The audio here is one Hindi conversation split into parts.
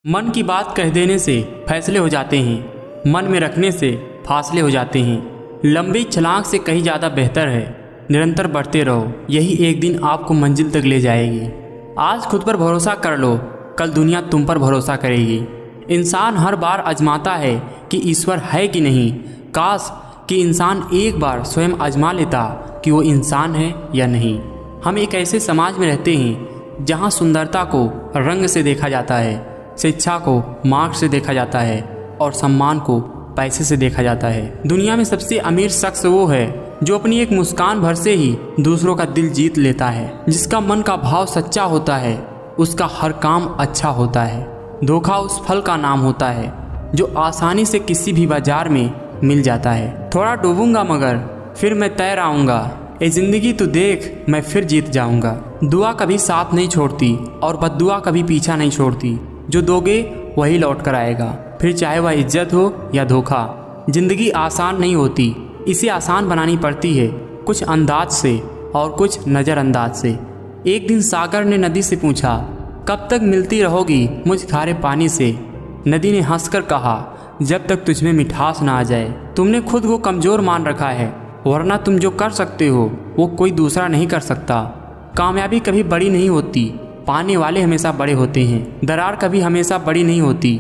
मन की बात कह देने से फैसले हो जाते हैं, मन में रखने से फासले हो जाते हैं। लंबी छलांग से कहीं ज़्यादा बेहतर है निरंतर बढ़ते रहो, यही एक दिन आपको मंजिल तक ले जाएगी। आज खुद पर भरोसा कर लो, कल दुनिया तुम पर भरोसा करेगी। इंसान हर बार आजमाता है कि ईश्वर है कि नहीं। काश कि इंसान एक बार स्वयं आजमा लेता कि वो इंसान है या नहीं। हम एक ऐसे समाज में रहते हैं जहाँ सुंदरता को रंग से देखा जाता है, शिक्षा को मार्क्स से देखा जाता है और सम्मान को पैसे से देखा जाता है। दुनिया में सबसे अमीर शख्स वो है जो अपनी एक मुस्कान भर से ही दूसरों का दिल जीत लेता है। जिसका मन का भाव सच्चा होता है उसका हर काम अच्छा होता है। धोखा उस फल का नाम होता है जो आसानी से किसी भी बाजार में मिल जाता है। थोड़ा डूबूंगा मगर फिर मैं तैर आऊँगा, ये जिंदगी तू देख मैं फिर जीत जाऊँगा। दुआ कभी साथ नहीं छोड़ती और बद्दुआ कभी पीछा नहीं छोड़ती। जो दोगे वही लौट कर आएगा, फिर चाहे वह इज्जत हो या धोखा। जिंदगी आसान नहीं होती, इसे आसान बनानी पड़ती है, कुछ अंदाज से और कुछ नज़रअंदाज से। एक दिन सागर ने नदी से पूछा, कब तक मिलती रहोगी मुझ खारे पानी से। नदी ने हंसकर कहा, जब तक तुझमें मिठास ना आ जाए। तुमने खुद को कमज़ोर मान रखा है, वरना तुम जो कर सकते हो वो कोई दूसरा नहीं कर सकता। कामयाबी कभी बड़ी नहीं होती, पाने वाले हमेशा बड़े होते हैं। दरार कभी हमेशा बड़ी नहीं होती,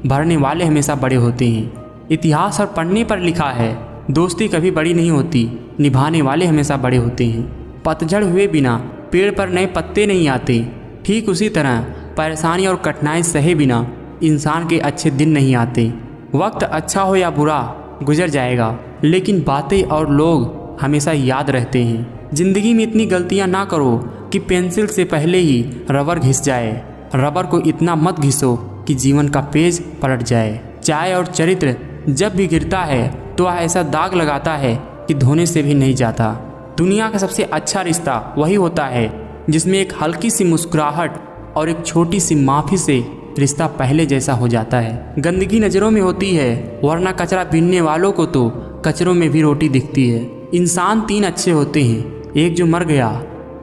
भरने वाले हमेशा बड़े होते हैं। इतिहास और पढ़ने पर लिखा है, दोस्ती कभी बड़ी नहीं होती, निभाने वाले हमेशा बड़े होते हैं। पतझड़ हुए बिना पेड़ पर नए पत्ते नहीं आते, ठीक उसी तरह परेशानी और कठिनाई सहे बिना इंसान के अच्छे दिन नहीं आते। वक्त अच्छा हो या बुरा गुजर जाएगा, लेकिन बातें और लोग हमेशा याद रहते हैं। ज़िंदगी में इतनी गलतियां ना करो कि पेंसिल से पहले ही रबर घिस जाए। रबर को इतना मत घिसो कि जीवन का पेज पलट जाए। चाय और चरित्र जब भी गिरता है तो वह ऐसा दाग लगाता है कि धोने से भी नहीं जाता। दुनिया का सबसे अच्छा रिश्ता वही होता है जिसमें एक हल्की सी मुस्कुराहट और एक छोटी सी माफ़ी से रिश्ता पहले जैसा हो जाता है। गंदगी नज़रों में होती है, वरना कचरा बीनने वालों को तो कचरों में भी रोटी दिखती है। इंसान तीन अच्छे होते हैं, एक जो मर गया,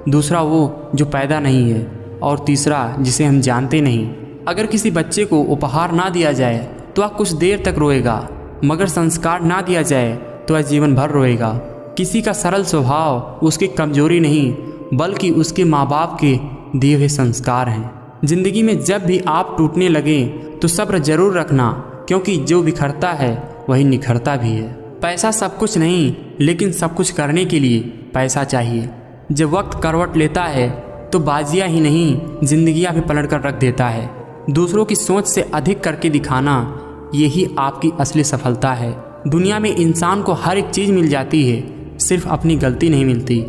दूसरा वो जो पैदा नहीं है और तीसरा जिसे हम जानते नहीं। अगर किसी बच्चे को उपहार ना दिया जाए तो वह कुछ देर तक रोएगा, मगर संस्कार ना दिया जाए तो वह जीवन भर रोएगा। किसी का सरल स्वभाव उसकी कमजोरी नहीं बल्कि उसके माँ बाप के दिए हुए संस्कार हैं। जिंदगी में जब भी आप टूटने लगें तो सब्र जरूर रखना, क्योंकि जो बिखरता है वही निखरता भी है। पैसा सब कुछ नहीं, लेकिन सब कुछ करने के लिए पैसा चाहिए। जब वक्त करवट लेता है तो बाजियाँ ही नहीं जिंदगियाँ भी पलट कर रख देता है। दूसरों की सोच से अधिक करके दिखाना यही आपकी असली सफलता है। दुनिया में इंसान को हर एक चीज़ मिल जाती है, सिर्फ अपनी गलती नहीं मिलती।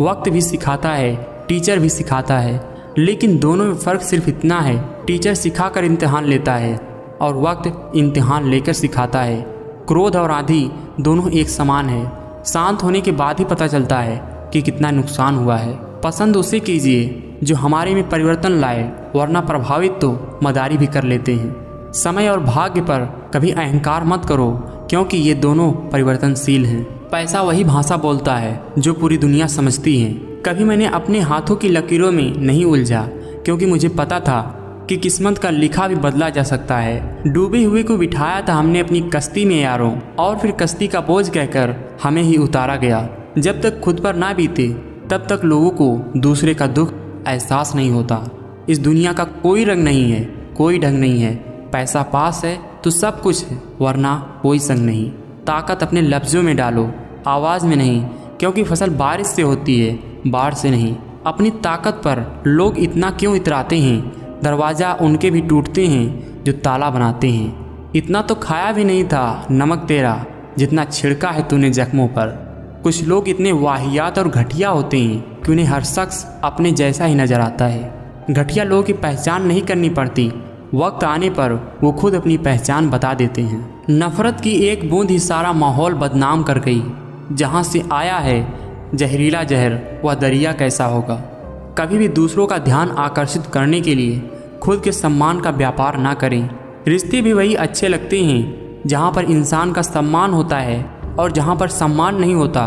वक्त भी सिखाता है, टीचर भी सिखाता है, लेकिन दोनों में फ़र्क सिर्फ इतना है, टीचर सिखा कर इम्तिहान लेता है और वक्त इम्तिहान लेकर सिखाता है। क्रोध और आंधी दोनों एक समान है, शांत होने के बाद ही पता चलता है कि कितना नुकसान हुआ है। पसंद उसे कीजिए जो हमारे में परिवर्तन लाए, वरना प्रभावित तो मदारी भी कर लेते हैं। समय और भाग्य पर कभी अहंकार मत करो, क्योंकि ये दोनों परिवर्तनशील हैं। पैसा वही भाषा बोलता है जो पूरी दुनिया समझती है। कभी मैंने अपने हाथों की लकीरों में नहीं उलझा, क्योंकि मुझे पता था कि किस्मत का लिखा भी बदला जा सकता है। डूबे हुए को बिठाया था हमने अपनी कश्ती में यारों, और फिर कश्ती का बोझ कहकर हमें ही उतारा गया। जब तक खुद पर ना बीते तब तक लोगों को दूसरे का दुख एहसास नहीं होता। इस दुनिया का कोई रंग नहीं है, कोई ढंग नहीं है। पैसा पास है तो सब कुछ है, वरना कोई संग नहीं। ताकत अपने लफ्ज़ों में डालो, आवाज़ में नहीं, क्योंकि फसल बारिश से होती है, बाढ़ से नहीं। अपनी ताकत पर लोग इतना क्यों इतराते हैं? दरवाज़ा उनके भी टूटते हैं जो ताला बनाते हैं। इतना तो खाया भी नहीं था नमक तेरा, जितना छिड़का है तूने जख्मों पर। कुछ लोग इतने वाहियात और घटिया होते हैं कि उन्हें हर शख्स अपने जैसा ही नज़र आता है। घटिया लोगों की पहचान नहीं करनी पड़ती, वक्त आने पर वो खुद अपनी पहचान बता देते हैं। नफ़रत की एक बूंद ही सारा माहौल बदनाम कर गई। जहाँ से आया है जहरीला जहर, वह दरिया कैसा होगा। कभी भी दूसरों का ध्यान आकर्षित करने के लिए खुद के सम्मान का व्यापार ना करें। रिश्ते भी वही अच्छे लगते हैं जहाँ पर इंसान का सम्मान होता है, और जहाँ पर सम्मान नहीं होता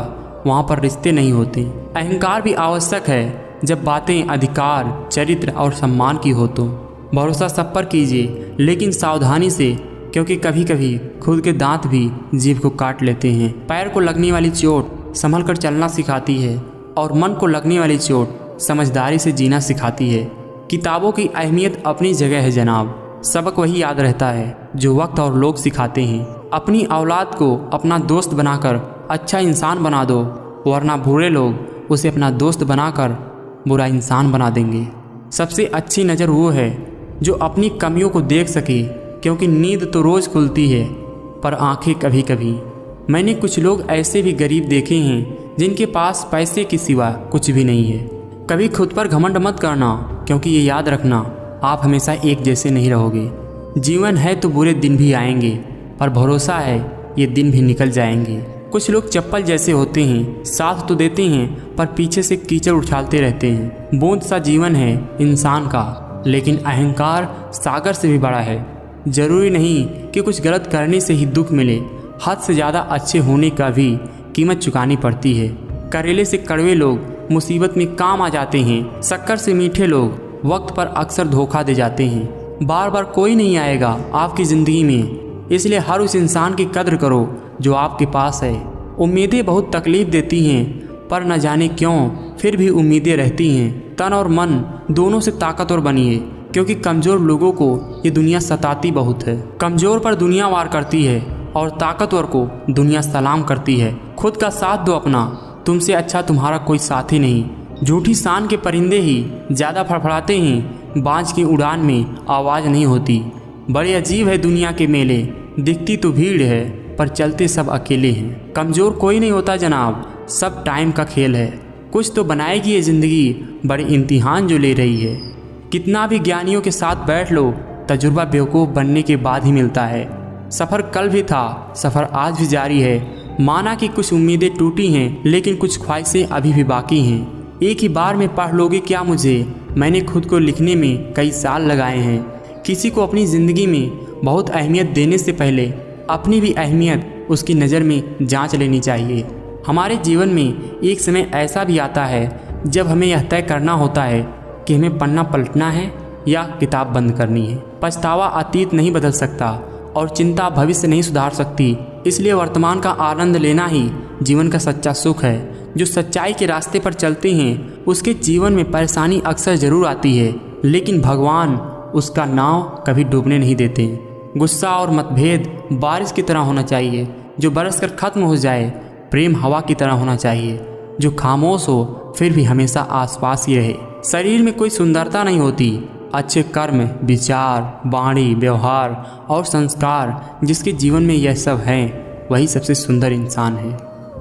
वहाँ पर रिश्ते नहीं होते। अहंकार भी आवश्यक है जब बातें अधिकार, चरित्र और सम्मान की हो तो। भरोसा सब पर कीजिए, लेकिन सावधानी से, क्योंकि कभी कभी खुद के दांत भी जीभ को काट लेते हैं। पैर को लगने वाली चोट संभल कर चलना सिखाती है और मन को लगने वाली चोट समझदारी से जीना सिखाती है। किताबों की अहमियत अपनी जगह है जनाब, सबक वही याद रहता है जो वक्त और लोग सिखाते हैं। अपनी औलाद को अपना दोस्त बनाकर अच्छा इंसान बना दो, वरना बुरे लोग उसे अपना दोस्त बनाकर बुरा इंसान बना देंगे। सबसे अच्छी नज़र वो है जो अपनी कमियों को देख सके, क्योंकि नींद तो रोज़ खुलती है पर आंखें कभी कभी। मैंने कुछ लोग ऐसे भी गरीब देखे हैं जिनके पास पैसे के सिवा कुछ भी नहीं है। कभी खुद पर घमंड मत करना, क्योंकि ये याद रखना आप हमेशा एक जैसे नहीं रहोगे। जीवन है तो बुरे दिन भी आएंगे, पर भरोसा है ये दिन भी निकल जाएंगे। कुछ लोग चप्पल जैसे होते हैं, साथ तो देते हैं पर पीछे से कीचड़ उछालते रहते हैं। बूंद सा जीवन है इंसान का, लेकिन अहंकार सागर से भी बड़ा है। जरूरी नहीं कि कुछ गलत करने से ही दुख मिले, हद से ज़्यादा अच्छे होने का भी कीमत चुकानी पड़ती है। करेले से कड़वे लोग मुसीबत में काम आ जाते हैं, शक्कर से मीठे लोग वक्त पर अक्सर धोखा दे जाते हैं। बार बार कोई नहीं आएगा आपकी ज़िंदगी में, इसलिए हर उस इंसान की कद्र करो जो आपके पास है। उम्मीदें बहुत तकलीफ देती हैं, पर न जाने क्यों फिर भी उम्मीदें रहती हैं। तन और मन दोनों से ताकतवर बनिए, क्योंकि कमज़ोर लोगों को ये दुनिया सताती बहुत है। कमज़ोर पर दुनिया वार करती है और ताकतवर को दुनिया सलाम करती है। खुद का साथ दो अपना, तुमसे अच्छा तुम्हारा कोई साथी नहीं। झूठी शान के परिंदे ही ज़्यादा फड़फड़ाते हैं, बाज की उड़ान में आवाज़ नहीं होती। बड़े अजीब है दुनिया के मेले, दिखती तो भीड़ है पर चलते सब अकेले हैं। कमज़ोर कोई नहीं होता जनाब, सब टाइम का खेल है। कुछ तो बनाएगी ये ज़िंदगी, बड़े इम्तिहान जो ले रही है। कितना भी ज्ञानियों के साथ बैठ लो, तजुर्बा बेवकूफ़ बनने के बाद ही मिलता है। सफ़र कल भी था, सफ़र आज भी जारी है। माना कि कुछ उम्मीदें टूटी हैं, लेकिन कुछ ख्वाहिशें अभी भी बाकी हैं। एक ही बार में पढ़ लोगे क्या मुझे? मैंने खुद को लिखने में कई साल लगाए हैं। किसी को अपनी ज़िंदगी में बहुत अहमियत देने से पहले अपनी भी अहमियत उसकी नज़र में जांच लेनी चाहिए। हमारे जीवन में एक समय ऐसा भी आता है जब हमें यह तय करना होता है कि हमें पन्ना पलटना है या किताब बंद करनी है। पछतावा अतीत नहीं बदल सकता और चिंता भविष्य नहीं सुधार सकती, इसलिए वर्तमान का आनंद लेना ही जीवन का सच्चा सुख है। जो सच्चाई के रास्ते पर चलते हैं उसके जीवन में परेशानी अक्सर ज़रूर आती है, लेकिन भगवान उसका नाव कभी डूबने नहीं देते। गुस्सा और मतभेद बारिश की तरह होना चाहिए जो बरस कर ख़त्म हो जाए। प्रेम हवा की तरह होना चाहिए जो खामोश हो फिर भी हमेशा आसपास ही रहे। शरीर में कोई सुंदरता नहीं होती, अच्छे कर्म, विचार, वाणी, व्यवहार और संस्कार जिसके जीवन में यह सब हैं, वही सबसे सुंदर इंसान है।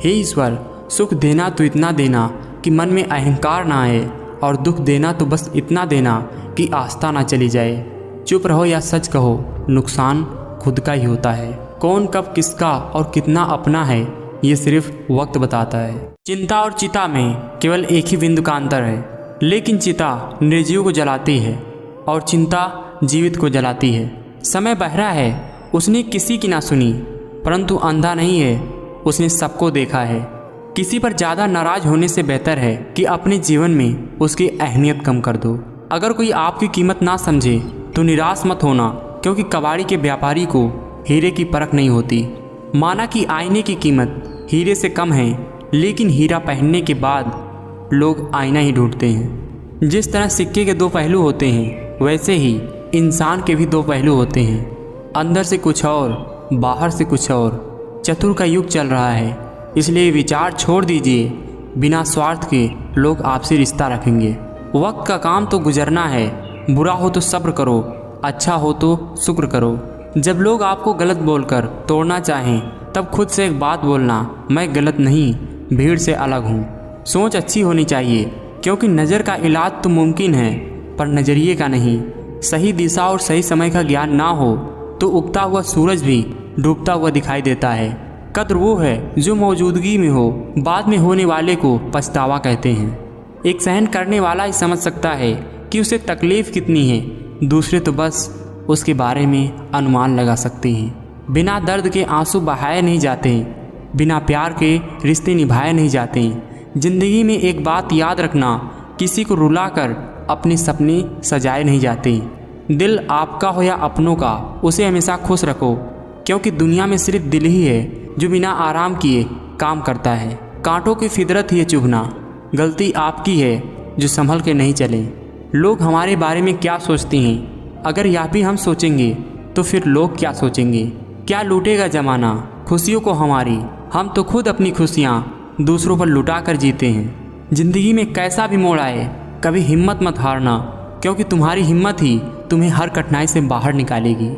हे ईश्वर, सुख देना तो इतना देना कि मन में अहंकार ना आए, और दुख देना तो बस इतना देना कि आस्था ना चली जाए। चुप रहो या सच कहो, नुकसान खुद का ही होता है। कौन कब किसका और कितना अपना है, ये सिर्फ वक्त बताता है। चिंता और चिता में केवल एक ही बिंदु का अंतर है, लेकिन चिता निर्जीव को जलाती है और चिंता जीवित को जलाती है। समय बहरा है, उसने किसी की ना सुनी, परंतु अंधा नहीं है, उसने सबको देखा है। किसी पर ज़्यादा नाराज होने से बेहतर है कि अपने जीवन में उसकी अहमियत कम कर दो। अगर कोई आपकी कीमत ना समझे तो निराश मत होना, क्योंकि कबाड़ी के व्यापारी को हीरे की परख नहीं होती। माना कि आईने की कीमत हीरे से कम है, लेकिन हीरा पहनने के बाद लोग आईना ही ढूंढते हैं। जिस तरह सिक्के के दो पहलू होते हैं, वैसे ही इंसान के भी दो पहलू होते हैं, अंदर से कुछ और बाहर से कुछ और। चतुर का युग चल रहा है, इसलिए विचार छोड़ दीजिए। बिना स्वार्थ के लोग आपसे रिश्ता रखेंगे। वक्त का काम तो गुजरना है, बुरा हो तो सब्र करो, अच्छा हो तो शुक्र करो। जब लोग आपको गलत बोलकर तोड़ना चाहें, तब खुद से एक बात बोलना, मैं गलत नहीं, भीड़ से अलग हूँ। सोच अच्छी होनी चाहिए, क्योंकि नज़र का इलाज तो मुमकिन है, पर नज़रिए का नहीं। सही दिशा और सही समय का ज्ञान ना हो तो उगता हुआ सूरज भी डूबता हुआ दिखाई देता है। कद्र वो है जो मौजूदगी में हो, बाद में होने वाले को पछतावा कहते हैं। एक सहन करने वाला ही समझ सकता है कि उसे तकलीफ़ कितनी है, दूसरे तो बस उसके बारे में अनुमान लगा सकते हैं। बिना दर्द के आंसू बहाए नहीं जाते, बिना प्यार के रिश्ते निभाए नहीं जाते। ज़िंदगी में एक बात याद रखना, किसी को रुलाकर अपने सपने सजाए नहीं जाते। दिल आपका हो या अपनों का, उसे हमेशा खुश रखो, क्योंकि दुनिया में सिर्फ दिल ही है जो बिना आराम किए काम करता है। कांटों की फितरत ही है चुभना, गलती आपकी है जो संभल के नहीं चले। लोग हमारे बारे में क्या सोचते हैं, अगर यह भी हम सोचेंगे तो फिर लोग क्या सोचेंगे। क्या लूटेगा ज़माना खुशियों को हमारी, हम तो खुद अपनी खुशियाँ दूसरों पर लुटा कर जीते हैं। ज़िंदगी में कैसा भी मोड़ आए कभी हिम्मत मत हारना, क्योंकि तुम्हारी हिम्मत ही तुम्हें हर कठिनाई से बाहर निकालेगी।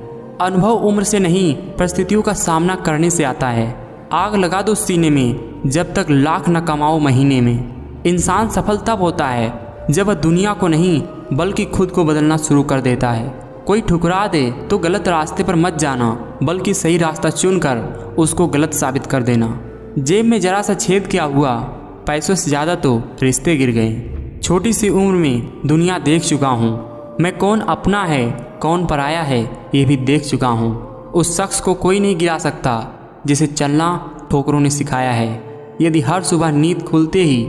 अनुभव उम्र से नहीं, परिस्थितियों का सामना करने से आता है। आग लगा दो सीने में जब तक लाख न कमाओ महीने में। इंसान सफल तब होता है जब वह दुनिया को नहीं बल्कि खुद को बदलना शुरू कर देता है। कोई ठुकरा दे तो गलत रास्ते पर मत जाना, बल्कि सही रास्ता चुनकर उसको गलत साबित कर देना। जेब में जरा सा छेद क्या हुआ, पैसों से ज़्यादा तो रिश्ते गिर गए। छोटी सी उम्र में दुनिया देख चुका हूँ, मैं कौन अपना है कौन पराया है ये भी देख चुका हूँ। उस शख्स को कोई नहीं गिरा सकता जिसे चलना ठोकरों ने सिखाया है। यदि हर सुबह नींद खुलते ही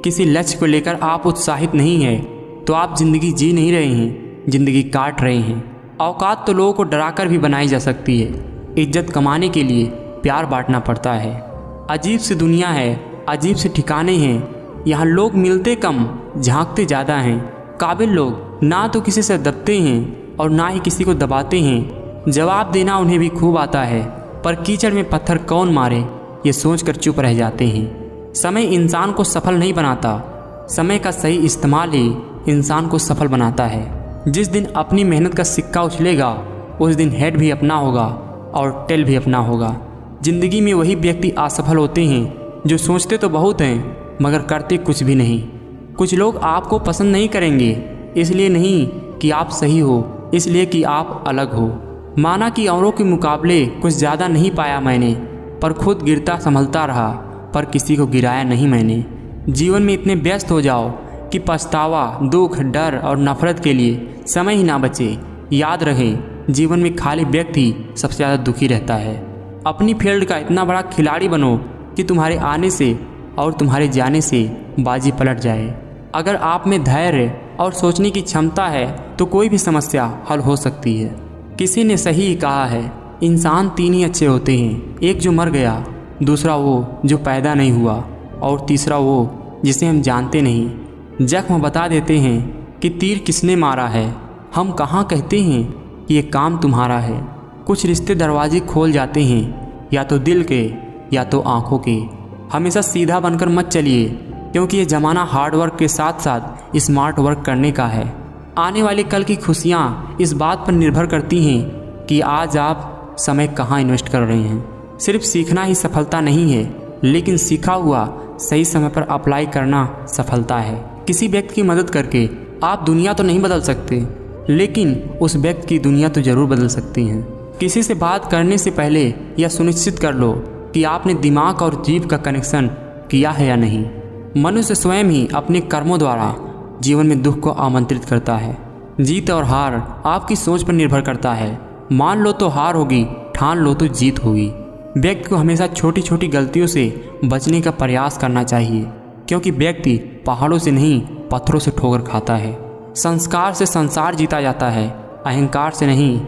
किसी लक्ष्य को लेकर आप उत्साहित नहीं हैं, तो आप ज़िंदगी जी नहीं रहे हैं, ज़िंदगी काट रहे हैं। औकात तो लोगों को डराकर भी बनाई जा सकती है। इज्जत कमाने के लिए प्यार बांटना पड़ता है। अजीब सी दुनिया है, अजीब से ठिकाने हैं। यहाँ लोग मिलते कम, झांकते ज़्यादा हैं। काबिल लोग ना तो किसी से दबते हैं और ना ही किसी को दबाते हैं। जवाब देना उन्हें भी खूब आता है, पर कीचड़ में पत्थर कौन मारे ये सोचकर चुप रह जाते हैं। समय इंसान को सफल नहीं बनाता, समय का सही इस्तेमाल ही इंसान को सफल बनाता है। जिस दिन अपनी मेहनत का सिक्का उछलेगा उस दिन हेड भी अपना होगा और टेल भी अपना होगा। ज़िंदगी में वही व्यक्ति असफल होते हैं जो सोचते तो बहुत हैं मगर करते कुछ भी नहीं। कुछ लोग आपको पसंद नहीं करेंगे, इसलिए नहीं कि आप सही हो, इसलिए कि आप अलग हो। माना कि औरों के मुकाबले कुछ ज़्यादा नहीं पाया मैंने, पर खुद गिरता संभलता रहा, पर किसी को गिराया नहीं मैंने। जीवन में इतने व्यस्त हो जाओ कि पछतावा, दुख, डर और नफरत के लिए समय ही ना बचे। याद रहे, जीवन में खाली व्यक्ति सबसे ज़्यादा दुखी रहता है। अपनी फील्ड का इतना बड़ा खिलाड़ी बनो कि तुम्हारे आने से और तुम्हारे जाने से बाजी पलट जाए। अगर आप में धैर्य और सोचने की क्षमता है तो कोई भी समस्या हल हो सकती है। किसी ने सही ही कहा है, इंसान तीन ही अच्छे होते हैं, एक जो मर गया, दूसरा वो जो पैदा नहीं हुआ और तीसरा वो जिसे हम जानते नहीं। जख्म बता देते हैं कि तीर किसने मारा है, हम कहाँ कहते हैं कि ये काम तुम्हारा है। कुछ रिश्ते दरवाजे खोल जाते हैं, या तो दिल के या तो आँखों के। हमेशा सीधा बनकर मत चलिए, क्योंकि ये ज़माना हार्ड वर्क के साथ साथ स्मार्ट वर्क करने का है। आने वाले कल की खुशियाँ इस बात पर निर्भर करती हैं कि आज आप समय कहाँ इन्वेस्ट कर रहे हैं। सिर्फ सीखना ही सफलता नहीं है, लेकिन सीखा हुआ सही समय पर अप्लाई करना सफलता है। किसी व्यक्ति की मदद करके आप दुनिया तो नहीं बदल सकते, लेकिन उस व्यक्ति की दुनिया तो ज़रूर बदल सकती हैं। किसी से बात करने से पहले यह सुनिश्चित कर लो कि आपने दिमाग और जीभ का कनेक्शन किया है या नहीं। मनुष्य स्वयं ही अपने कर्मों द्वारा जीवन में दुख को आमंत्रित करता है। जीत और हार आपकी सोच पर निर्भर करता है। मान लो तो हार होगी, ठान लो तो जीत होगी। व्यक्ति को हमेशा छोटी छोटी गलतियों से बचने का प्रयास करना चाहिए, क्योंकि व्यक्ति पहाड़ों से नहीं पत्थरों से ठोकर खाता है। संस्कार से संसार जीता जाता है, अहंकार से नहीं।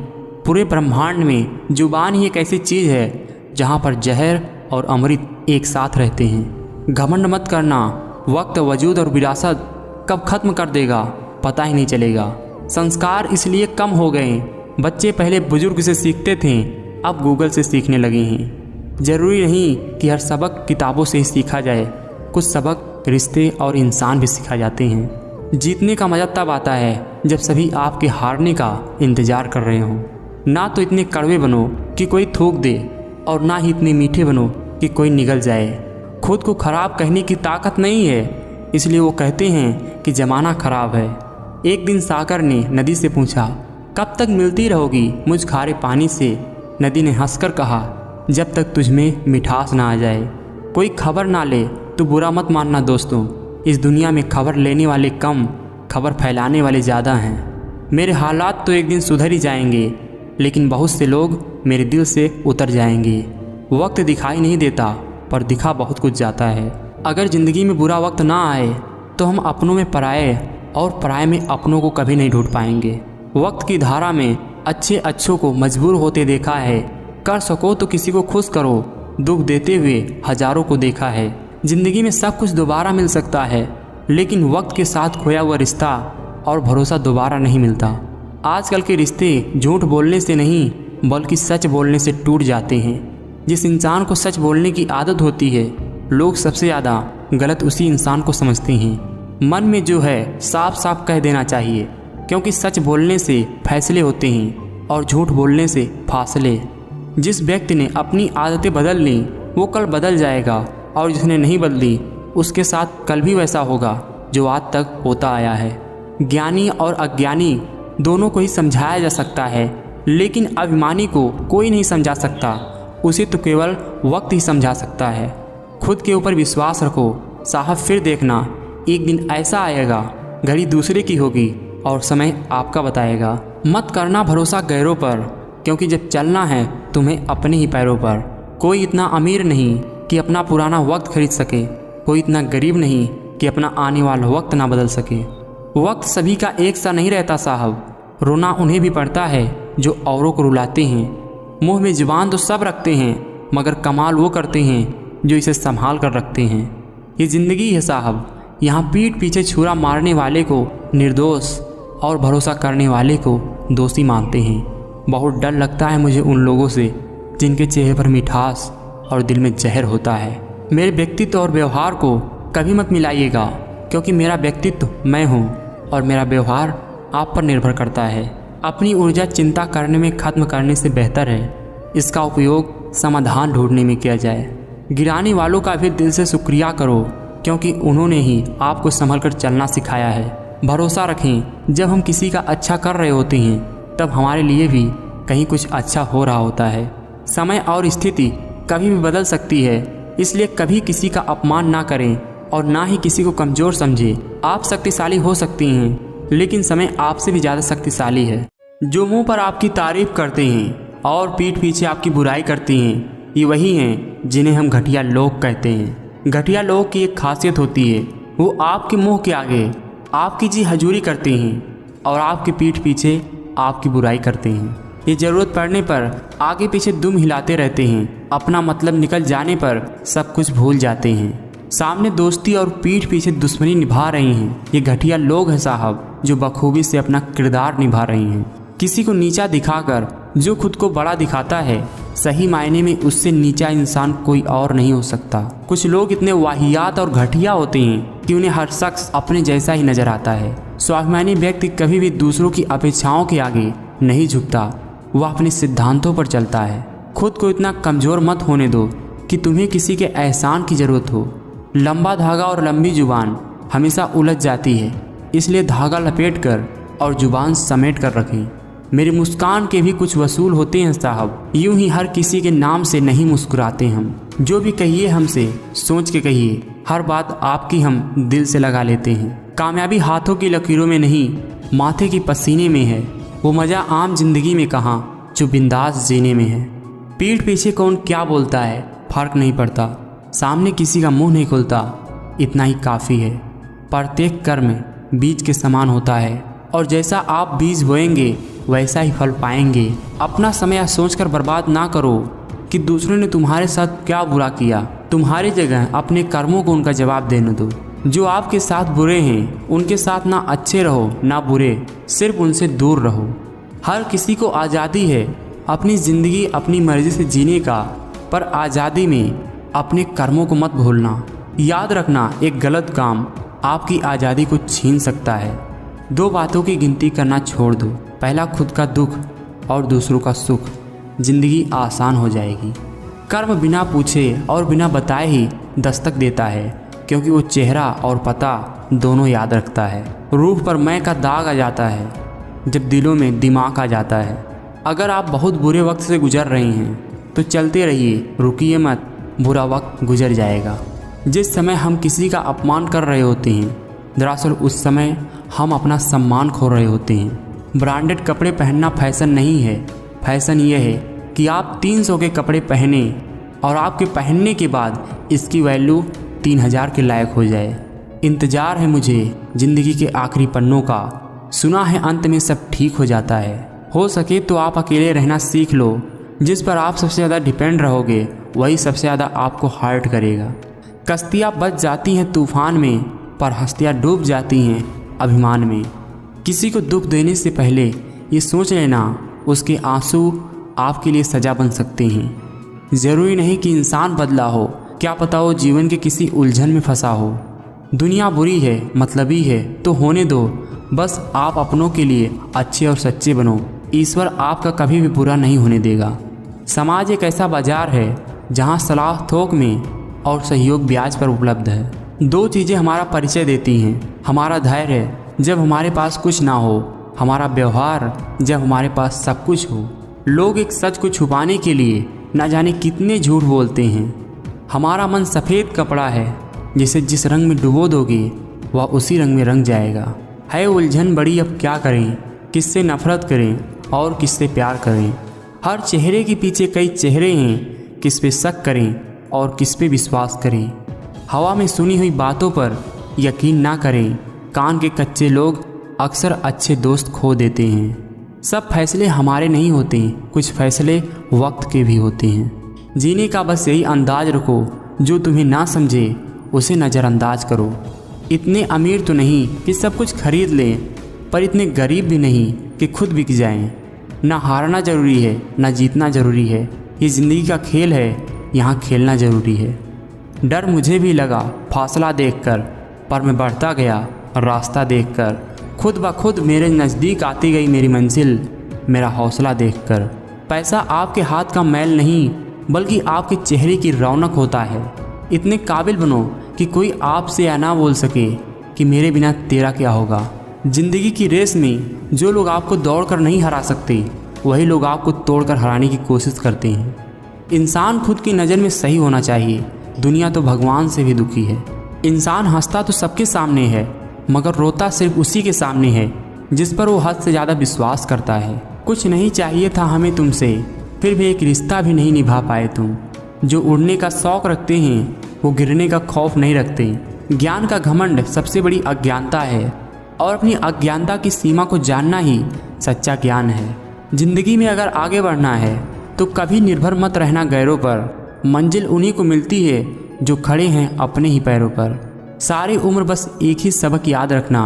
पूरे ब्रह्मांड में जुबान ही एक ऐसी चीज़ है जहाँ पर जहर और अमृत एक साथ रहते हैं। घमंड मत करना, वक्त, वजूद और विरासत कब खत्म कर देगा पता ही नहीं चलेगा। संस्कार इसलिए कम हो गए, बच्चे पहले बुजुर्ग से सीखते थे, अब गूगल से सीखने लगे हैं। ज़रूरी नहीं कि हर सबक किताबों से ही सीखा जाए, कुछ सबक रिश्ते और इंसान भी सिखा जाते हैं। जीतने का मज़ा तब आता है जब सभी आपके हारने का इंतज़ार कर रहे हों। ना तो इतने कड़वे बनो कि कोई थूक दे, और ना ही इतने मीठे बनो कि कोई निगल जाए। खुद को खराब कहने की ताकत नहीं है, इसलिए वो कहते हैं कि ज़माना खराब है। एक दिन सागर ने नदी से पूछा, कब तक मिलती रहोगी मुझ खारे पानी से? नदी ने हंसकर कहा, जब तक तुझमें मिठास ना आ जाए। कोई खबर ना ले तो बुरा मत मानना दोस्तों, इस दुनिया में खबर लेने वाले कम, खबर फैलाने वाले ज़्यादा हैं। मेरे हालात तो एक दिन सुधर ही जाएंगे, लेकिन बहुत से लोग मेरे दिल से उतर जाएंगे। वक्त दिखाई नहीं देता, पर दिखा बहुत कुछ जाता है। अगर ज़िंदगी में बुरा वक्त ना आए तो हम अपनों में पराए और पराए में अपनों को कभी नहीं ढूंढ पाएंगे। वक्त की धारा में अच्छों को मजबूर होते देखा है। कर सको तो किसी को खुश करो, दुख देते हुए हजारों को देखा है। जिंदगी में सब कुछ दोबारा मिल सकता है, लेकिन वक्त के साथ खोया हुआ रिश्ता और भरोसा दोबारा नहीं मिलता। आजकल के रिश्ते झूठ बोलने से नहीं बल्कि सच बोलने से टूट जाते हैं। जिस इंसान को सच बोलने की आदत होती है, लोग सबसे ज़्यादा गलत उसी इंसान को समझते हैं। मन में जो है साफ साफ कह देना चाहिए, क्योंकि सच बोलने से फैसले होते हैं और झूठ बोलने से फासले। जिस व्यक्ति ने अपनी आदतें बदल ली वो कल बदल जाएगा, और जिसने नहीं बदली उसके साथ कल भी वैसा होगा जो आज तक होता आया है। ज्ञानी और अज्ञानी दोनों को ही समझाया जा सकता है, लेकिन अभिमानी को कोई नहीं समझा सकता। उसे तो केवल वक्त ही समझा सकता है। खुद के ऊपर विश्वास रखो साहब, फिर देखना एक दिन ऐसा आएगा घड़ी दूसरे की होगी और समय आपका बताएगा। मत करना भरोसा गैरों पर, क्योंकि जब चलना है तुम्हें अपने ही पैरों पर। कोई इतना अमीर नहीं कि अपना पुराना वक्त खरीद सके, कोई इतना गरीब नहीं कि अपना आने वाला वक्त ना बदल सके। वक्त सभी का एक सा नहीं रहता साहब, रोना उन्हें भी पड़ता है जो औरों को रुलाते हैं। मुंह में जुबान तो सब रखते हैं, मगर कमाल वो करते हैं जो इसे संभाल कर रखते हैं। ये ज़िंदगी है साहब, यहाँ पीठ पीछे छुरा मारने वाले को निर्दोष और भरोसा करने वाले को दोषी मानते हैं। बहुत डर लगता है मुझे उन लोगों से जिनके चेहरे पर मिठास और दिल में जहर होता है। मेरे व्यक्तित्व और व्यवहार को कभी मत मिलाइएगा, क्योंकि मेरा व्यक्तित्व मैं हूँ और मेरा व्यवहार आप पर निर्भर करता है। अपनी ऊर्जा चिंता करने में खत्म करने से बेहतर है इसका उपयोग समाधान ढूंढने में किया जाए। गिराने वालों का भी दिल से शुक्रिया करो, क्योंकि उन्होंने ही आपको संभल कर चलना सिखाया है। भरोसा रखें, जब हम किसी का अच्छा कर रहे होते हैं तब हमारे लिए भी कहीं कुछ अच्छा हो रहा होता है। समय और स्थिति कभी भी बदल सकती है, इसलिए कभी किसी का अपमान ना करें और ना ही किसी को कमज़ोर समझें। आप शक्तिशाली हो सकती हैं, लेकिन समय आपसे भी ज़्यादा शक्तिशाली है। जो मुंह पर आपकी तारीफ करते हैं और पीठ पीछे आपकी बुराई करती हैं, ये वही हैं जिन्हें हम घटिया लोग कहते हैं। घटिया लोग की एक खासियत होती है, वो आपके मुंह के आगे आपकी जी हजूरी करते हैं और आपकी पीठ पीछे आपकी बुराई करते हैं। ये ज़रूरत पड़ने पर आगे पीछे दुम हिलाते रहते हैं, अपना मतलब निकल जाने पर सब कुछ भूल जाते हैं। सामने दोस्ती और पीठ पीछे दुश्मनी निभा रही हैं। ये घटिया लोग हैं साहब, जो बखूबी से अपना किरदार निभा रही हैं। किसी को नीचा दिखाकर जो खुद को बड़ा दिखाता है, सही मायने में उससे नीचा इंसान कोई और नहीं हो सकता। कुछ लोग इतने वाहियात और घटिया होते हैं कि उन्हें हर शख्स अपने जैसा ही नजर आता है। स्वाभिमानी व्यक्ति कभी भी दूसरों की अपेक्षाओं के आगे नहीं झुकता, वह अपने सिद्धांतों पर चलता है। खुद को इतना कमज़ोर मत होने दो कि तुम्हें किसी के एहसान की ज़रूरत हो। लंबा धागा और लंबी जुबान हमेशा उलझ जाती है, इसलिए धागा लपेटकर और जुबान समेट कर रखें। मेरी मुस्कान के भी कुछ वसूल होते हैं साहब, यूं ही हर किसी के नाम से नहीं मुस्कुराते हम। जो भी कहिए हमसे सोच के कहिए, हर बात आपकी हम दिल से लगा लेते हैं। कामयाबी हाथों की लकीरों में नहीं, माथे की पसीने में है। वो मज़ा आम जिंदगी में कहाँ जो बिंदास जीने में है। पीठ पीछे कौन क्या बोलता है फर्क नहीं पड़ता, सामने किसी का मुंह नहीं खुलता, इतना ही काफ़ी है। प्रत्येक कर्म बीज के समान होता है, और जैसा आप बीज बोएंगे वैसा ही फल पाएंगे। अपना समय सोचकर बर्बाद ना करो कि दूसरों ने तुम्हारे साथ क्या बुरा किया। तुम्हारी जगह अपने कर्मों को उनका जवाब देने दो। जो आपके साथ बुरे हैं उनके साथ ना अच्छे रहो ना बुरे, सिर्फ उनसे दूर रहो। हर किसी को आज़ादी है अपनी ज़िंदगी अपनी मर्ज़ी से जीने का, पर आज़ादी में अपने कर्मों को मत भूलना। याद रखना, एक गलत काम आपकी आज़ादी को छीन सकता है। दो बातों की गिनती करना छोड़ दो, पहला खुद का दुख और दूसरों का सुख। ज़िंदगी आसान हो जाएगी। कर्म बिना पूछे और बिना बताए ही दस्तक देता है, क्योंकि वो चेहरा और पता दोनों याद रखता है। रूह पर मैं का दाग आ जाता है जब दिलों में दिमाग आ जाता है। अगर आप बहुत बुरे वक्त से गुजर रहे हैं तो चलते रहिए, रुकिए मत, बुरा वक्त गुजर जाएगा। जिस समय हम किसी का अपमान कर रहे होते हैं, दरअसल उस समय हम अपना सम्मान खो रहे होते हैं। ब्रांडेड कपड़े पहनना फैशन नहीं है, फैशन ये है कि आप 300 के कपड़े पहने और आपके पहनने के बाद इसकी वैल्यू 3000 के लायक हो जाए। इंतज़ार है मुझे ज़िंदगी के आखिरी पन्नों का, सुना है अंत में सब ठीक हो जाता है। हो सके तो आप अकेले रहना सीख लो। जिस पर आप सबसे ज़्यादा डिपेंड रहोगे वही सबसे ज़्यादा आपको हर्ट करेगा। कश्तियाँ बच जाती हैं तूफान में, पर हस्तियाँ डूब जाती हैं अभिमान में। किसी को दुख देने से पहले ये सोच लेना उसके आंसू आपके लिए सज़ा बन सकते हैं। ज़रूरी नहीं कि इंसान बदला हो, क्या पता हो जीवन के किसी उलझन में फंसा हो। दुनिया बुरी है, मतलबी है तो होने दो, बस आप अपनों के लिए अच्छे और सच्चे बनो। ईश्वर आपका कभी भी बुरा नहीं होने देगा। समाज एक ऐसा बाजार है जहाँ सलाह थोक में और सहयोग ब्याज पर उपलब्ध है। दो चीज़ें हमारा परिचय देती हैं, हमारा धैर्य जब हमारे पास कुछ ना हो, हमारा व्यवहार जब हमारे पास सब कुछ हो। लोग एक सच को छुपाने के लिए न जाने कितने झूठ बोलते हैं। हमारा मन सफ़ेद कपड़ा है, जिसे जिस रंग में डुबो दोगे वह उसी रंग में रंग जाएगा। है उलझन बड़ी, अब क्या करें, किससे नफरत करें और किससे प्यार करें। हर चेहरे के पीछे कई चेहरे हैं, किस पे शक करें और किस पे विश्वास करें। हवा में सुनी हुई बातों पर यकीन ना करें। कान के कच्चे लोग अक्सर अच्छे दोस्त खो देते हैं। सब फैसले हमारे नहीं होते, कुछ फैसले वक्त के भी होते हैं। जीने का बस यही अंदाज रखो, जो तुम्हें ना समझे उसे नज़रअंदाज करो। इतने अमीर तो नहीं कि सब कुछ खरीद लें, पर इतने गरीब भी नहीं कि खुद बिक जाएं। ना हारना ज़रूरी है, ना जीतना ज़रूरी है। ये ज़िंदगी का खेल है, यहाँ खेलना ज़रूरी है। डर मुझे भी लगा फासला देखकर, पर मैं बढ़ता गया रास्ता देखकर। खुद ब खुद मेरे नज़दीक आती गई मेरी मंजिल, मेरा हौसला देखकर। पैसा आपके हाथ का मैल नहीं, बल्कि आपके चेहरे की रौनक होता है। इतने काबिल बनो कि कोई आपसे या ना बोल सके कि मेरे बिना तेरा क्या होगा। ज़िंदगी की रेस में जो लोग आपको दौड़कर नहीं हरा सकते, वही लोग आपको तोड़कर हराने की कोशिश करते हैं। इंसान खुद की नज़र में सही होना चाहिए, दुनिया तो भगवान से भी दुखी है। इंसान हंसता तो सबके सामने है, मगर रोता सिर्फ उसी के सामने है जिस पर वो हद से ज़्यादा विश्वास करता है। कुछ नहीं चाहिए था हमें तुमसे, फिर भी एक रिश्ता भी नहीं निभा पाए तुम। जो उड़ने का शौक़ रखते हैं वो गिरने का खौफ नहीं रखते। ज्ञान का घमंड सबसे बड़ी अज्ञानता है, और अपनी अज्ञानता की सीमा को जानना ही सच्चा ज्ञान है। जिंदगी में अगर आगे बढ़ना है तो कभी निर्भर मत रहना गैरों पर। मंजिल उन्हीं को मिलती है जो खड़े हैं अपने ही पैरों पर। सारी उम्र बस एक ही सबक याद रखना,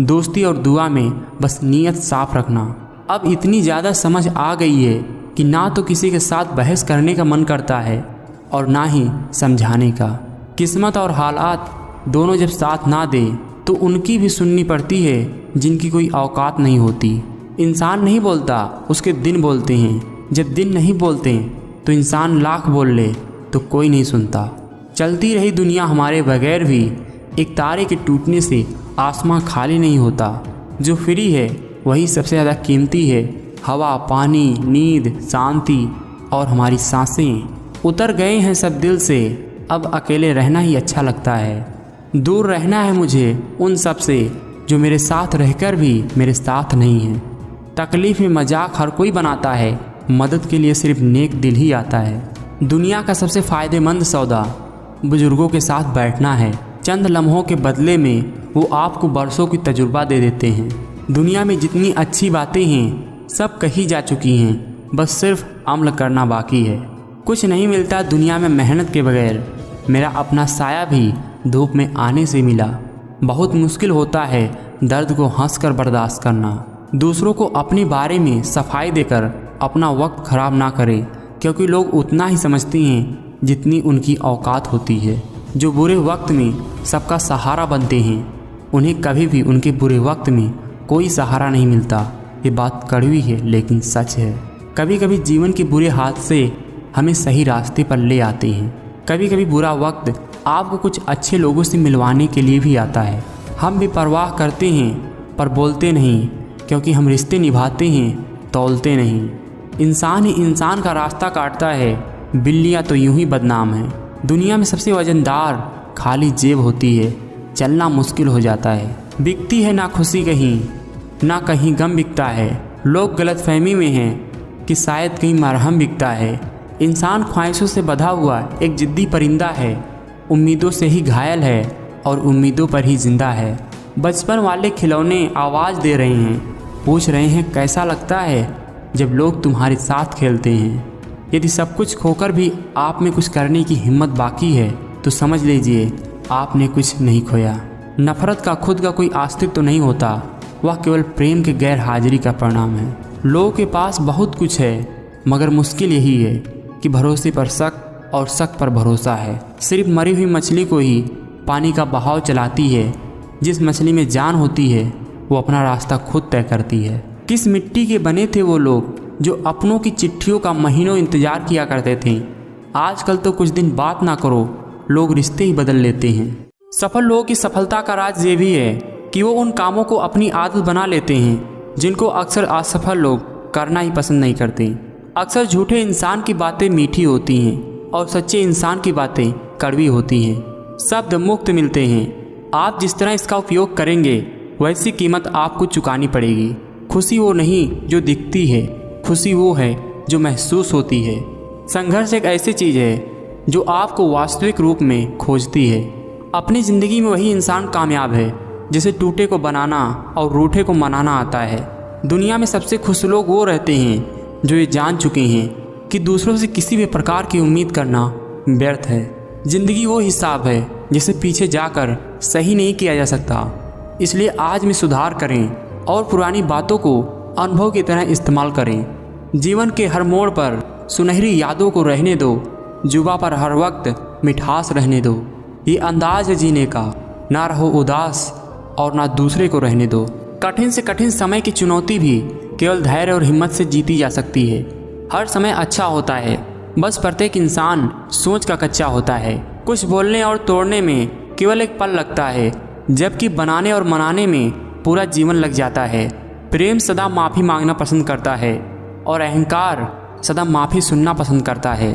दोस्ती और दुआ में बस नीयत साफ रखना। अब इतनी ज़्यादा समझ आ गई है कि ना तो किसी के साथ बहस करने का मन करता है और ना ही समझाने का। किस्मत और हालात दोनों जब साथ ना दें तो उनकी भी सुननी पड़ती है जिनकी कोई औकात नहीं होती। इंसान नहीं बोलता, उसके दिन बोलते हैं। जब दिन नहीं बोलते तो इंसान लाख बोल ले तो कोई नहीं सुनता। चलती रही दुनिया हमारे बगैर भी, एक तारे के टूटने से आसमां खाली नहीं होता। जो फ्री है वही सबसे ज़्यादा कीमती है। हवा, पानी, नींद, शांति और हमारी सांसें उतर गए हैं सब दिल से। अब अकेले रहना ही अच्छा लगता है। दूर रहना है मुझे उन सब से जो मेरे साथ रहकर भी मेरे साथ नहीं हैं। तकलीफ़ में मजाक हर कोई बनाता है, मदद के लिए सिर्फ नेक दिल ही आता है। दुनिया का सबसे फ़ायदेमंद सौदा बुजुर्गों के साथ बैठना है। चंद लम्हों के बदले में वो आपको बरसों की तजुर्बा दे देते हैं। दुनिया में जितनी अच्छी बातें हैं सब कही जा चुकी हैं, बस सिर्फ अमल करना बाकी है। कुछ नहीं मिलता दुनिया में मेहनत के बगैर। मेरा अपना साया भी धूप में आने से मिला। बहुत मुश्किल होता है दर्द को हंसकर बर्दाश्त करना। दूसरों को अपने बारे में सफाई देकर अपना वक्त ख़राब ना करें, क्योंकि लोग उतना ही समझते हैं जितनी उनकी औकात होती है। जो बुरे वक्त में सबका सहारा बनते हैं, उन्हें कभी भी उनके बुरे वक्त में कोई सहारा नहीं मिलता। ये बात कड़वी है लेकिन सच है। कभी कभी जीवन के बुरे हादसे हमें सही रास्ते पर ले आते हैं। कभी कभी बुरा वक्त आपको कुछ अच्छे लोगों से मिलवाने के लिए भी आता है। हम भी परवाह करते हैं पर बोलते नहीं, क्योंकि हम रिश्ते निभाते हैं तौलते नहीं। इंसान ही इंसान का रास्ता काटता है, बिल्लियाँ तो यूं ही बदनाम हैं। दुनिया में सबसे वजनदार खाली जेब होती है, चलना मुश्किल हो जाता है। बिकती है ना खुशी कहीं, ना कहीं गम बिकता है। लोग गलतफहमी में हैं कि शायद कहीं मरहम बिकता है। इंसान ख्वाहिशों से बंधा हुआ एक जिद्दी परिंदा है, उम्मीदों से ही घायल है और उम्मीदों पर ही जिंदा है। बचपन वाले खिलौने आवाज़ दे रहे हैं, पूछ रहे हैं कैसा लगता है जब लोग तुम्हारे साथ खेलते हैं। यदि सब कुछ खोकर भी आप में कुछ करने की हिम्मत बाकी है तो समझ लीजिए आपने कुछ नहीं खोया। नफरत का खुद का कोई अस्तित्व तो नहीं होता, वह केवल प्रेम के गैर हाजिरी का परिणाम है। लोगों के पास बहुत कुछ है मगर मुश्किल यही है कि भरोसे पर शक और शक पर भरोसा है। सिर्फ मरी हुई मछली को ही पानी का बहाव चलाती है। जिस मछली में जान होती है वो अपना रास्ता खुद तय करती है। किस मिट्टी के बने थे वो लोग जो अपनों की चिट्ठियों का महीनों इंतजार किया करते थे। आजकल तो कुछ दिन बात ना करो, लोग रिश्ते ही बदल लेते हैं। सफल लोगों की सफलता का राज ये भी है कि वो उन कामों को अपनी आदत बना लेते हैं जिनको अक्सर असफल लोग करना ही पसंद नहीं करते। अक्सर झूठे इंसान की बातें मीठी होती हैं और सच्चे इंसान की बातें कड़वी होती हैं। शब्द मुफ्त मिलते हैं, आप जिस तरह इसका उपयोग करेंगे वैसी कीमत आपको चुकानी पड़ेगी। खुशी वो नहीं जो दिखती है, खुशी वो है जो महसूस होती है। संघर्ष एक ऐसी चीज़ है जो आपको वास्तविक रूप में खोजती है। अपनी ज़िंदगी में वही इंसान कामयाब है जिसे टूटे को बनाना और रूठे को मनाना आता है। दुनिया में सबसे खुश लोग वो रहते हैं जो ये जान चुके हैं कि दूसरों से किसी भी प्रकार की उम्मीद करना व्यर्थ है। ज़िंदगी वो हिसाब है जिसे पीछे जाकर सही नहीं किया जा सकता। इसलिए आज में सुधार करें और पुरानी बातों को अनुभव की तरह इस्तेमाल करें। जीवन के हर मोड़ पर सुनहरी यादों को रहने दो, जुबा पर हर वक्त मिठास रहने दो। ये अंदाज है जीने का, ना रहो उदास और ना दूसरे को रहने दो। कठिन से कठिन समय की चुनौती भी केवल धैर्य और हिम्मत से जीती जा सकती है। हर समय अच्छा होता है, बस प्रत्येक इंसान सोच का कच्चा होता है। कुछ बोलने और तोड़ने में केवल एक पल लगता है, जबकि बनाने और मनाने में पूरा जीवन लग जाता है। प्रेम सदा माफ़ी मांगना पसंद करता है और अहंकार सदा माफ़ी सुनना पसंद करता है।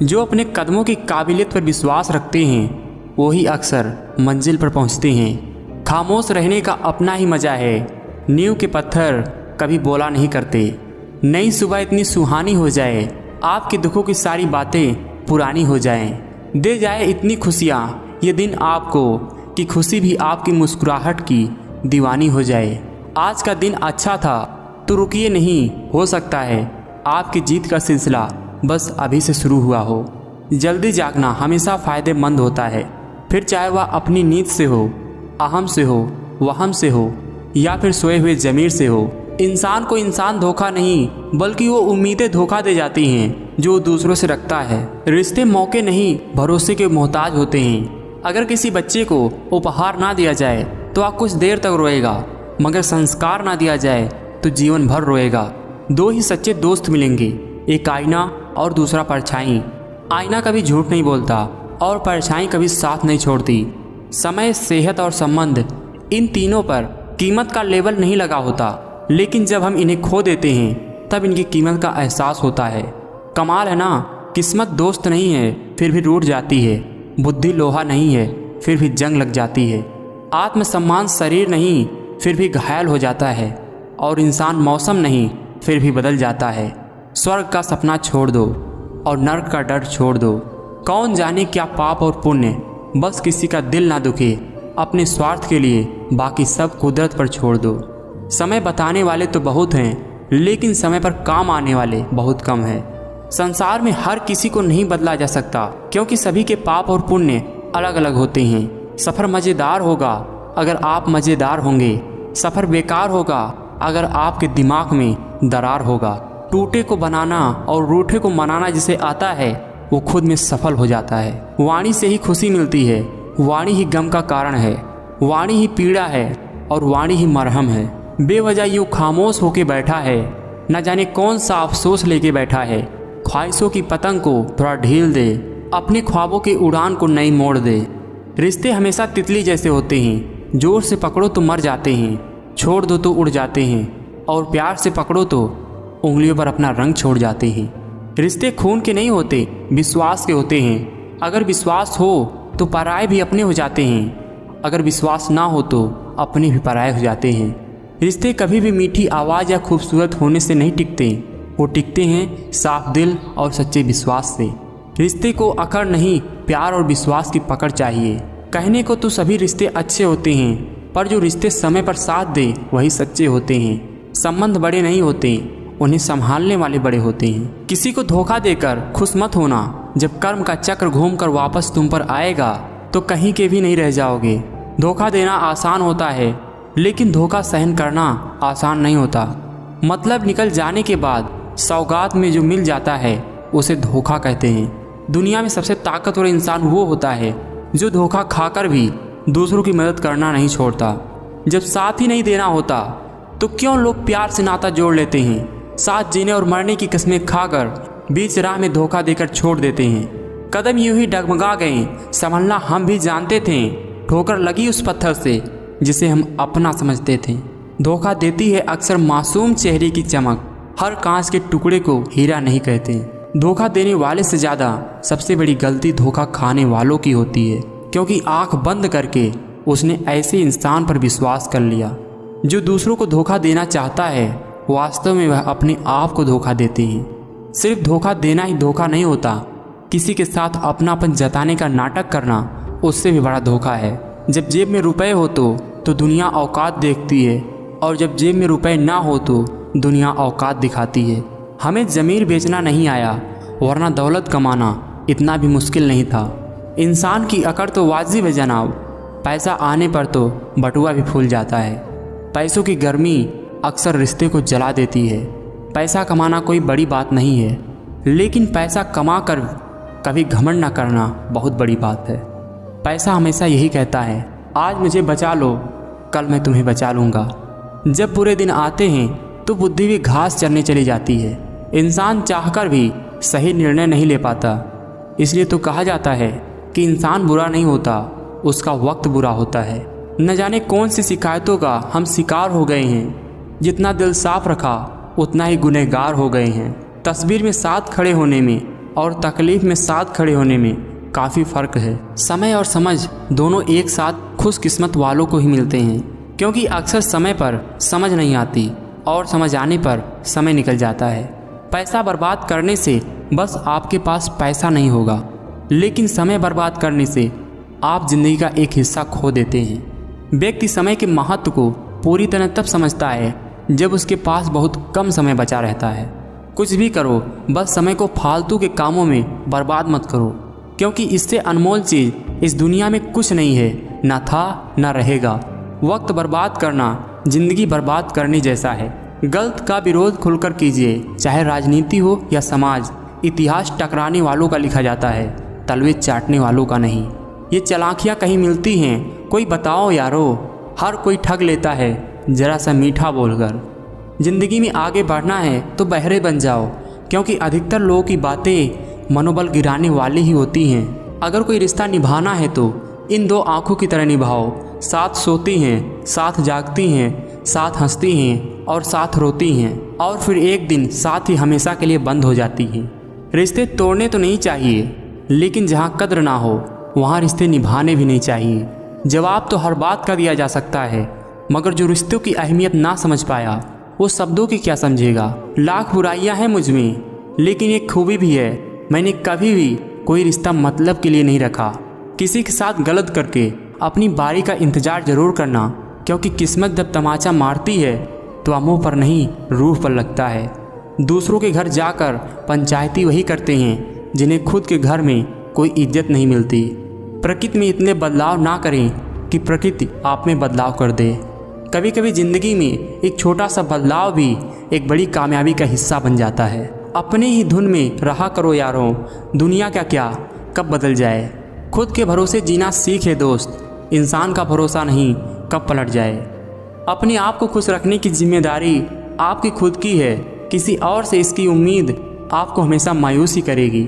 जो अपने कदमों की काबिलियत पर विश्वास रखते हैं वही अक्सर मंजिल पर पहुंचते हैं। खामोश रहने का अपना ही मज़ा है। नींव के पत्थर कभी बोला नहीं करते। नई सुबह इतनी सुहानी हो जाए, आपके दुखों की सारी बातें पुरानी हो जाएं। दे जाए इतनी खुशियाँ ये दिन आपको कि खुशी भी आपकी मुस्कुराहट की दीवानी हो जाए। आज का दिन अच्छा था तो रुकिए नहीं, हो सकता है आपकी जीत का सिलसिला बस अभी से शुरू हुआ हो। जल्दी जागना हमेशा फ़ायदेमंद होता है, फिर चाहे वह अपनी नींद से हो, अहम से हो, वहम से हो या फिर सोए हुए ज़मीर से हो। इंसान को इंसान धोखा नहीं बल्कि वो उम्मीदें धोखा दे जाती हैं जो दूसरों से रखता है। रिश्ते मौके नहीं भरोसे के मोहताज होते हैं। अगर किसी बच्चे को उपहार ना दिया जाए तो वह कुछ देर तक रोएगा, मगर संस्कार ना दिया जाए तो जीवन भर रोएगा। दो ही सच्चे दोस्त मिलेंगे, एक आईना और दूसरा परछाई। आईना कभी झूठ नहीं बोलता और परछाई कभी साथ नहीं छोड़ती। समय, सेहत और संबंध, इन तीनों पर कीमत का लेबल नहीं लगा होता, लेकिन जब हम इन्हें खो देते हैं तब इनकी कीमत का एहसास होता है। कमाल है ना, किस्मत दोस्त नहीं है फिर भी रूठ जाती है। बुद्धि लोहा नहीं है फिर भी जंग लग जाती है। आत्मसम्मान शरीर नहीं फिर भी घायल हो जाता है और इंसान मौसम नहीं फिर भी बदल जाता है। स्वर्ग का सपना छोड़ दो और नर्क का डर छोड़ दो। कौन जाने क्या पाप और पुण्य, बस किसी का दिल ना दुखे। अपने स्वार्थ के लिए बाकी सब कुदरत पर छोड़ दो। समय बताने वाले तो बहुत हैं, लेकिन समय पर काम आने वाले बहुत कम हैं। संसार में हर किसी को नहीं बदला जा सकता, क्योंकि सभी के पाप और पुण्य अलग अलग होते हैं। सफ़र मज़ेदार होगा अगर आप मज़ेदार होंगे, सफ़र बेकार होगा अगर आपके दिमाग में दरार होगा। टूटे को बनाना और रूठे को मनाना जिसे आता है वो खुद में सफल हो जाता है। वाणी से ही खुशी मिलती है, वाणी ही गम का कारण है, वाणी ही पीड़ा है और वाणी ही मरहम है। बेवजह यूँ खामोश होके बैठा है, न जाने कौन सा अफसोस लेके बैठा है। ख्वाहिशों की पतंग को थोड़ा ढील दे, अपने ख्वाबों की उड़ान को नई मोड़ दे। रिश्ते हमेशा तितली जैसे होते हैं, जोर से पकड़ो तो मर जाते हैं, छोड़ दो तो उड़ जाते हैं और प्यार से पकड़ो तो उंगलियों पर अपना रंग छोड़ जाते हैं। रिश्ते खून के नहीं होते, विश्वास के होते हैं। अगर विश्वास हो तो पराये भी अपने हो जाते हैं, अगर विश्वास ना हो तो अपने भी पराये हो जाते हैं। रिश्ते कभी भी मीठी आवाज़ या खूबसूरत होने से नहीं टिकते, वो टिकते हैं साफ दिल और सच्चे विश्वास से। रिश्ते को अकड़ नहीं, प्यार और विश्वास की पकड़ चाहिए। कहने को तो सभी रिश्ते अच्छे होते हैं, पर जो रिश्ते समय पर साथ दे वही सच्चे होते हैं। संबंध बड़े नहीं होते, उन्हें संभालने वाले बड़े होते हैं। किसी को धोखा देकर खुश मत होना। जब कर्म का चक्र घूमकर वापस तुम पर आएगा तो कहीं के भी नहीं रह जाओगे। धोखा देना आसान होता है, लेकिन धोखा सहन करना आसान नहीं होता। मतलब निकल जाने के बाद सौगात में जो मिल जाता है उसे धोखा कहते हैं। दुनिया में सबसे ताकतवर इंसान वो होता है जो धोखा खाकर भी दूसरों की मदद करना नहीं छोड़ता। जब साथ ही नहीं देना होता तो क्यों लोग प्यार से नाता जोड़ लेते हैं। साथ जीने और मरने की कस्में खाकर बीच राह में धोखा देकर छोड़ देते हैं। कदम यूं ही डगमगा गए, संभलना हम भी जानते थे। ठोकर लगी उस पत्थर से जिसे हम अपना समझते थे। धोखा देती है अक्सर मासूम चेहरे की चमक, हर कांच के टुकड़े को हीरा नहीं कहते। धोखा देने वाले से ज़्यादा सबसे बड़ी गलती धोखा खाने वालों की होती है, क्योंकि आंख बंद करके उसने ऐसे इंसान पर विश्वास कर लिया। जो दूसरों को धोखा देना चाहता है वास्तव में वह अपने आप को धोखा देते हैं। सिर्फ धोखा देना ही धोखा नहीं होता, किसी के साथ अपनापन जताने का नाटक करना उससे भी बड़ा धोखा है। जब जेब में रुपए हो तो दुनिया औकात देखती है, और जब जेब में रुपए ना हो तो दुनिया औकात दिखाती है। हमें ज़मीर बेचना नहीं आया, वरना दौलत कमाना इतना भी मुश्किल नहीं था। इंसान की अकड़ तो वाजिब है जनाब, पैसा आने पर तो बटुआ भी फूल जाता है। पैसों की गर्मी अक्सर रिश्ते को जला देती है। पैसा कमाना कोई बड़ी बात नहीं है, लेकिन पैसा कमा कर कभी घमंड न करना बहुत बड़ी बात है। पैसा हमेशा यही कहता है, आज मुझे बचा लो, कल मैं तुम्हें बचा लूँगा। जब बुरे दिन आते हैं तो बुद्धि भी घास चरने चली जाती है। इंसान चाहकर भी सही निर्णय नहीं ले पाता। इसलिए तो कहा जाता है कि इंसान बुरा नहीं होता, उसका वक्त बुरा होता है। न जाने कौन सी शिकायतों का हम शिकार हो गए हैं। जितना दिल साफ रखा उतना ही गुनहगार हो गए हैं। तस्वीर में साथ खड़े होने में और तकलीफ में साथ खड़े होने में काफ़ी फ़र्क है। समय और समझ दोनों एक साथ खुशकिस्मत वालों को ही मिलते हैं, क्योंकि अक्सर समय पर समझ नहीं आती और समझ आने पर समय निकल जाता है। पैसा बर्बाद करने से बस आपके पास पैसा नहीं होगा, लेकिन समय बर्बाद करने से आप जिंदगी का एक हिस्सा खो देते हैं। व्यक्ति समय के महत्व को पूरी तरह तब समझता है जब उसके पास बहुत कम समय बचा रहता है। कुछ भी करो, बस समय को फालतू के कामों में बर्बाद मत करो, क्योंकि इससे अनमोल चीज़ इस दुनिया में कुछ नहीं है, ना था ना रहेगा। वक्त बर्बाद करना जिंदगी बर्बाद करने जैसा है। गलत का विरोध खुलकर कीजिए, चाहे राजनीति हो या समाज। इतिहास टकराने वालों का लिखा जाता है, तलवे चाटने वालों का नहीं। ये चालाकियाँ कहीं मिलती हैं, कोई बताओ यारो। हर कोई ठग लेता है जरा सा मीठा बोलकर। जिंदगी में आगे बढ़ना है तो बहरे बन जाओ, क्योंकि अधिकतर लोगों की बातें मनोबल गिराने वाली ही होती हैं। अगर कोई रिश्ता निभाना है तो इन दो आँखों की तरह निभाओ। साथ सोती हैं, साथ जागती हैं, साथ हंसती हैं और साथ रोती हैं, और फिर एक दिन साथ ही हमेशा के लिए बंद हो जाती हैं। रिश्ते तोड़ने तो नहीं चाहिए, लेकिन जहाँ कद्र ना हो वहाँ रिश्ते निभाने भी नहीं चाहिए। जवाब तो हर बात का दिया जा सकता है, मगर जो रिश्तों की अहमियत ना समझ पाया वो शब्दों की क्या समझेगा। लाख बुराइयां हैं मुझ में, लेकिन एक खूबी भी है, मैंने कभी भी कोई रिश्ता मतलब के लिए नहीं रखा। किसी के साथ गलत करके अपनी बारी का इंतज़ार ज़रूर करना, क्योंकि किस्मत जब तमाचा मारती है तो मुँह पर नहीं रूह पर लगता है। दूसरों के घर जाकर पंचायती वही करते हैं जिन्हें खुद के घर में कोई इज्जत नहीं मिलती। प्रकृति में इतने बदलाव ना करें कि प्रकृति आप में बदलाव कर दे। कभी कभी ज़िंदगी में एक छोटा सा बदलाव भी एक बड़ी कामयाबी का हिस्सा बन जाता है। अपने ही धुन में रहा करो यारों, दुनिया का क्या कब बदल जाए। खुद के भरोसे जीना सीखे दोस्त, इंसान का भरोसा नहीं कब पलट जाए। अपने आप को खुश रखने की जिम्मेदारी आपकी खुद की है, किसी और से इसकी उम्मीद आपको हमेशा मायूस ही करेगी।